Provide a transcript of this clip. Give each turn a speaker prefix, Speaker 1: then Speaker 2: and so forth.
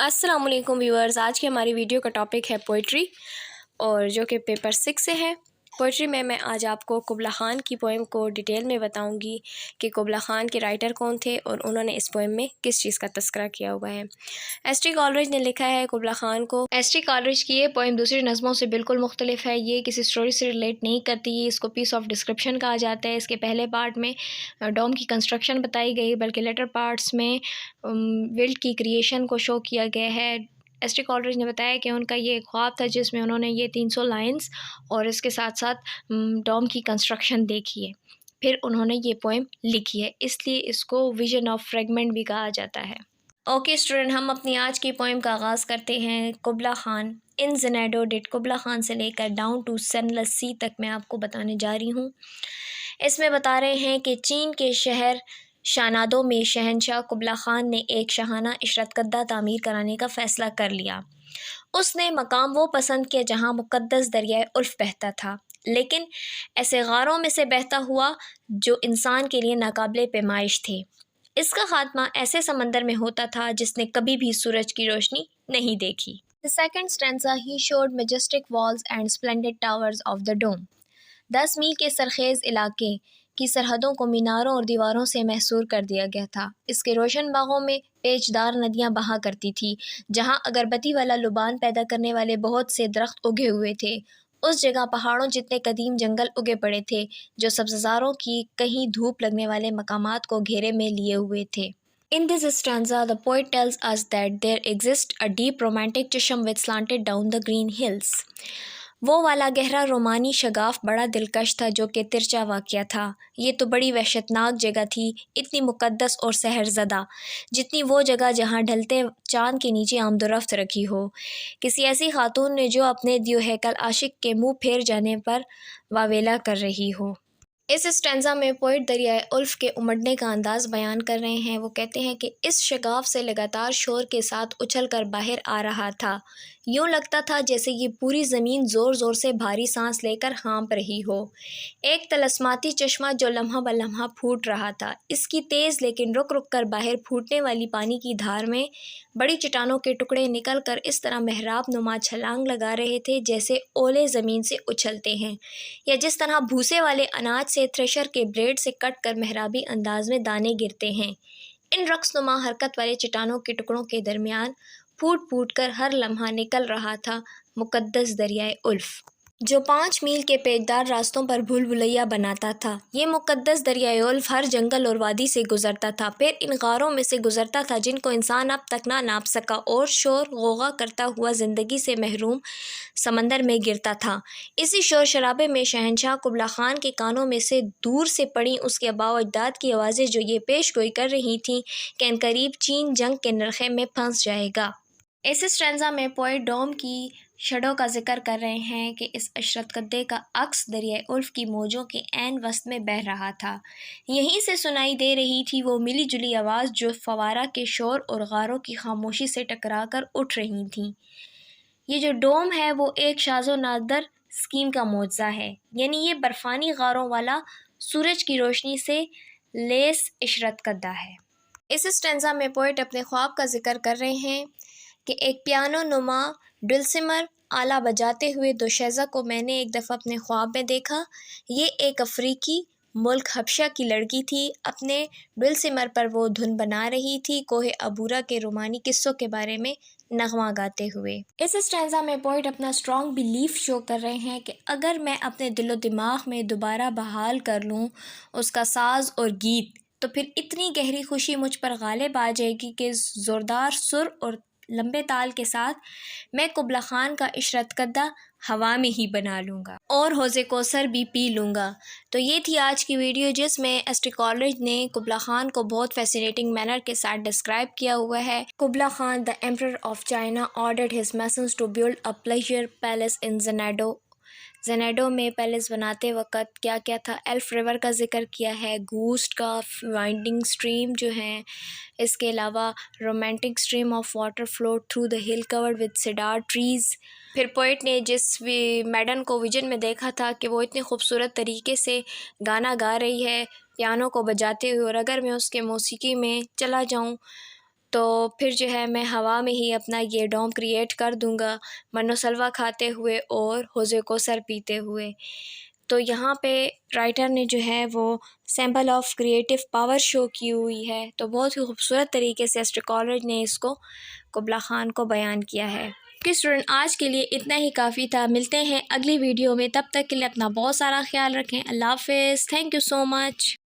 Speaker 1: السلام علیکم ویورز، آج کی ہماری ویڈیو کا ٹاپک ہے پوئٹری، اور جو کہ پیپر 6 سے ہے۔ پوئٹری میں آج آپ کو قبلہ خان کی پوئم کو ڈیٹیل میں بتاؤں گی کہ قبلہ خان کے رائٹر کون تھے اور انہوں نے اس پوئم میں کس چیز کا تذکرہ کیا ہوا ہے۔ ایس ٹی کالرج نے لکھا ہے قبلہ خان کو۔ ایس ٹی کالرج کی یہ پوئم دوسری نظموں سے بالکل مختلف ہے، یہ کسی سٹوری سے ریلیٹ نہیں کرتی، اس کو پیس آف ڈسکرپشن کہا جاتا ہے۔ اس کے پہلے پارٹ میں ڈوم کی کنسٹرکشن بتائی گئی، بلکہ لیٹر پارٹس میں ورلڈ کی کریشن کو شو کیا گیا ہے۔ ایس ٹی کالرج نے بتایا کہ ان کا یہ ایک خواب تھا جس میں انہوں نے یہ 300 لائنز اور اس کے ساتھ ساتھ ڈوم کی کنسٹرکشن دیکھی ہے، پھر انہوں نے یہ پوئم لکھی ہے، اس لیے اس کو ویژن آف فریگمنٹ بھی کہا جاتا ہے۔ اوکے اسٹوڈنٹ، ہم اپنی آج کی پوئم کا آغاز کرتے ہیں۔ قبلہ خان ان زینیڈو ڈٹ قبلہ خان سے لے کر ڈاؤن ٹو سین لیس سی تک میں آپ کو بتانے جا رہی ہوں۔ اس میں بتا رہے ہیں کہ چین کے شہر شانادو میں شہنشاہ قبلہ خان نے ایک شاہانہ عشرت کدہ تعمیر کرانے کا فیصلہ کر لیا۔ اس نے مقام وہ پسند کیا جہاں مقدس دریائے الف بہتا تھا، لیکن ایسے غاروں میں سے بہتا ہوا جو انسان کے لیے ناقابل پیمائش تھے۔ اس کا خاتمہ ایسے سمندر میں ہوتا تھا جس نے کبھی بھی سورج کی روشنی نہیں دیکھی۔ The second stanza, he showed majestic walls and splendid towers of the dome. 10 میل کے سرخیز علاقے کی سرحدوں کو میناروں اور دیواروں سے محصور کر دیا گیا تھا۔ اس کے روشن باغوں میں پیچدار ندیاں بہا کرتی تھی، جہاں اگربتی والا لبان پیدا کرنے والے بہت سے درخت اگے ہوئے تھے۔ اس جگہ پہاڑوں جتنے قدیم جنگل اگے پڑے تھے جو سبززاروں کی کہیں دھوپ لگنے والے مقامات کو گھیرے میں لیے ہوئے تھے۔ In this stanza, the poet tells us that there exists a deep romantic chasm which slanted down the green hills. وہ والا گہرا رومانی شگاف بڑا دلکش تھا جو کہ ترچا واقعہ تھا۔ یہ تو بڑی وحشتناک جگہ تھی، اتنی مقدس اور سحر زدہ جتنی وہ جگہ جہاں ڈھلتے چاند کے نیچے آمد و رفت رکھی ہو، کسی ایسی خاتون نے جو اپنے دیو ہیکل عاشق کے منہ پھیر جانے پر واویلا کر رہی ہو۔ اس اسٹینزا میں پوئٹ دریائے الف کے امڑنے کا انداز بیان کر رہے ہیں۔ وہ کہتے ہیں کہ اس شگاف سے لگاتار شور کے ساتھ اچھل کر باہر آ رہا تھا، یوں لگتا تھا جیسے یہ پوری زمین زور زور سے بھاری سانس لے کر ہانپ رہی ہو۔ ایک طلسماتی چشمہ جو لمحہ بلمحہ پھوٹ رہا تھا، اس کی تیز لیکن رک رک کر باہر پھوٹنے والی پانی کی دھار میں بڑی چٹانوں کے ٹکڑے نکل کر اس طرح محراب نما چھلانگ لگا رہے تھے جیسے اولے زمین سے اچھلتے ہیں، یا جس طرح بھوسے والے اناج سے تھریشر کے بلیڈ سے کٹ کر محرابی انداز میں دانے گرتے ہیں۔ ان رقص نما حرکت والے چٹانوں کے ٹکڑوں کے درمیان پھوٹ پھوٹ کر ہر لمحہ نکل رہا تھا مقدس دریائے الف، جو 5 میل کے پیچدار راستوں پر بھول بھلیا بناتا تھا۔ یہ مقدس دریائے الف ہر جنگل اور وادی سے گزرتا تھا، پھر ان غاروں میں سے گزرتا تھا جن کو انسان اب تک نہ ناپ سکا، اور شور غوغا کرتا ہوا زندگی سے محروم سمندر میں گرتا تھا۔ اسی شور شرابے میں شہنشاہ قبلہ خان کے کانوں میں سے دور سے پڑیں اس کے آباء و اجداد کی آوازیں جو یہ پیش گوئی کر رہی تھیں کہ عنقریب چین جنگ کے نرخے میں پھنس جائے گا۔ اس اسٹینزا میں پوئٹ ڈوم کی شڈو کا ذکر کر رہے ہیں کہ اس عشرت کدے کا عکس دریائے الف کی موجوں کے عین وسط میں بہہ رہا تھا۔ یہیں سے سنائی دے رہی تھی وہ ملی جلی آواز جو فوارہ کے شور اور غاروں کی خاموشی سے ٹکرا کر اٹھ رہی تھیں۔ یہ جو ڈوم ہے وہ ایک شاذ و نادر اسکیم کا معجزہ ہے، یعنی یہ برفانی غاروں والا سورج کی روشنی سے لیس عشرت کدہ ہے۔ اس اسٹینزا میں پوئٹ اپنے خواب کا ذکر کر رہے ہیں کہ ایک پیانو نما ڈلسمر آلہ بجاتے ہوئے دوشیزہ کو میں نے ایک دفعہ اپنے خواب میں دیکھا۔ یہ ایک افریقی ملک حبشہ کی لڑکی تھی، اپنے ڈلسمر پر وہ دھن بنا رہی تھی کوہ عبورہ کے رومانی قصوں کے بارے میں نغمہ گاتے ہوئے۔ اس اسٹینزا میں پوئٹ اپنا اسٹرانگ بیلیف شو کر رہے ہیں کہ اگر میں اپنے دل و دماغ میں دوبارہ بحال کر لوں اس کا ساز اور گیت، تو پھر اتنی گہری خوشی مجھ پر غالب آ جائے گی کہ زوردار سر اور لمبے تال کے ساتھ میں قبلہ خان کا عشرت کدہ ہوا میں ہی بنا لوں گا اور حوض کوثر بھی پی لوں گا۔ تو یہ تھی آج کی ویڈیو جس میں ایس ٹی کالرج نے قبلہ خان کو بہت فیسینیٹنگ مینر کے ساتھ ڈسکرائب کیا ہوا ہے۔ قبلہ Khan the emperor of China ordered his masons to build a pleasure palace in Xanadu. زینیڈو میں پیلس بناتے وقت کیا کیا تھا؟ ایلف ریور کا ذکر کیا ہے، گوسٹ کا وائنڈنگ اسٹریم جو ہیں، اس کے علاوہ romantic stream of water fluid through the ہل کورڈ ود سیڈار ٹریز۔ پھر پوئٹ نے جس میڈن کو ویژن میں دیکھا تھا کہ وہ اتنے خوبصورت طریقے سے گانا گا رہی ہے پیانو کو بجاتے ہوئے، اور اگر میں اس کے موسیقی میں چلا جاؤں تو پھر جو ہے میں ہوا میں ہی اپنا یہ ڈوم کریٹ کر دوں گا، من و سلوہ کھاتے ہوئے اور حوض کوثر پیتے ہوئے۔ تو یہاں پہ رائٹر نے جو ہے وہ symbol of creative power show کی ہوئی ہے، تو بہت ہی خوبصورت طریقے سے ایسٹر کالج نے اس کو قبلہ خان کو بیان کیا ہے۔ کہ اسٹوڈنٹ آج کے لیے اتنا ہی کافی تھا، ملتے ہیں اگلی ویڈیو میں، تب تک کے لیے اپنا بہت سارا خیال رکھیں۔ اللہ حافظ، تھینک یو سو مچ۔